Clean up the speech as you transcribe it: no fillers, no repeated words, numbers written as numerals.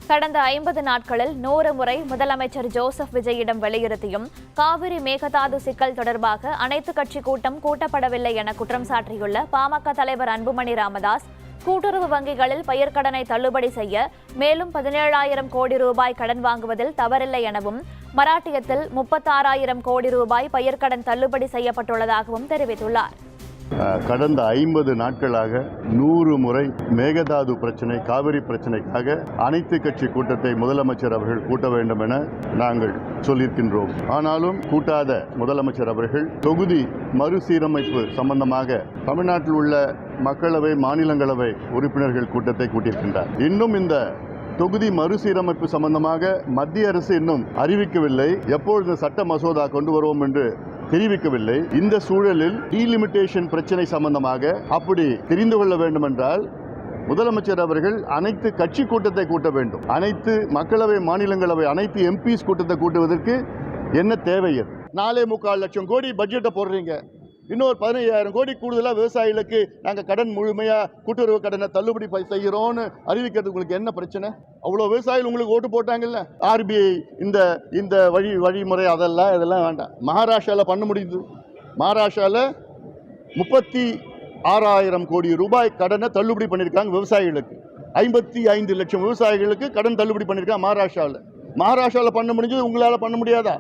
கடந்த 50 நாட்களில் 100 முறை முதலமைச்சர் ஜோசப் விஜயிடம் வலியுறுத்தியும் காவிரி மேகதாது சிக்கல் தொடர்பாக அனைத்து கட்சி கூட்டம் கூட்டப்படவில்லை என குற்றம் சாட்டியுள்ள பாமக தலைவர் அன்புமணி ராமதாஸ், கூட்டுறவு வங்கிகளில் பயிர்க்கடனை தள்ளுபடி செய்ய மேலும் 17,000 கோடி ரூபாய் கடன் வாங்குவதில் தவறில்லை எனவும், மராட்டியத்தில் 36,000 கோடி ரூபாய் பயிர்க்கடன் தள்ளுபடி செய்யப்பட்டுள்ளதாகவும் தெரிவித்துள்ளார். கடந்த 50 நாட்களாக 100 முறை மேகதாது பிரச்சனை, காவிரி பிரச்சனைக்காக அனைத்து கட்சி கூட்டத்தை முதலமைச்சர் அவர்கள் கூட்ட வேண்டும் என நாங்கள் சொல்லியிருக்கின்றோம். ஆனாலும் கூட்டாத முதலமைச்சர் அவர்கள் தொகுதி மறுசீரமைப்பு சம்பந்தமாக தமிழ்நாட்டில் உள்ள மக்களவை, மாநிலங்களவை உறுப்பினர்கள் கூட்டத்தை கூட்டியிருக்கின்றார். இன்னும் இந்த தொகுதி மறுசீரமைப்பு சம்பந்தமாக மத்திய அரசு இன்னும் அறிவிக்கவில்லை. எப்பொழுது சட்ட மசோதா கொண்டு வருவோம் என்று தெரிவிக்கவில்லை. இந்த சூழலில் டீலிமிட்டேஷன் பிரச்சனை சம்பந்தமாக அப்படி தெரிந்து கொள்ள வேண்டும் என்றால் முதலமைச்சர் அவர்கள் அனைத்து கட்சி கூட்டத்தை கூட்ட வேண்டும். அனைத்து மக்களவை, மாநிலங்களவை, அனைத்து எம்பிஸ் கூட்டத்தை கூட்டுவதற்கு என்ன தேவை? 4.25 லட்சம் கோடி பட்ஜெட்டை போடுறீங்க, இன்னொரு 15,000 கோடி கூடுதலாக விவசாயிகளுக்கு நாங்கள் கடன் முழுமையாக கூட்டுறவு கடனை தள்ளுபடி செய்கிறோன்னு அறிவிக்கிறதுக்கு உங்களுக்கு என்ன பிரச்சனை? அவ்வளோ விவசாயிகள் உங்களுக்கு ஓட்டு போட்டாங்கல்ல. ஆர்பிஐ இந்த வழிமுறை இதெல்லாம் வேண்டாம். மகாராஷ்டிராவில் பண்ண முடியுது. மகாராஷ்டிராவில் 36,000 கோடி ரூபாய் கடனை தள்ளுபடி பண்ணியிருக்காங்க விவசாயிகளுக்கு. 55 லட்சம் விவசாயிகளுக்கு கடன் தள்ளுபடி பண்ணியிருக்காங்க மகாராஷ்டிராவில். மகாராஷ்டிராவில் பண்ண முடிஞ்சது, உங்களால் பண்ண முடியாதா?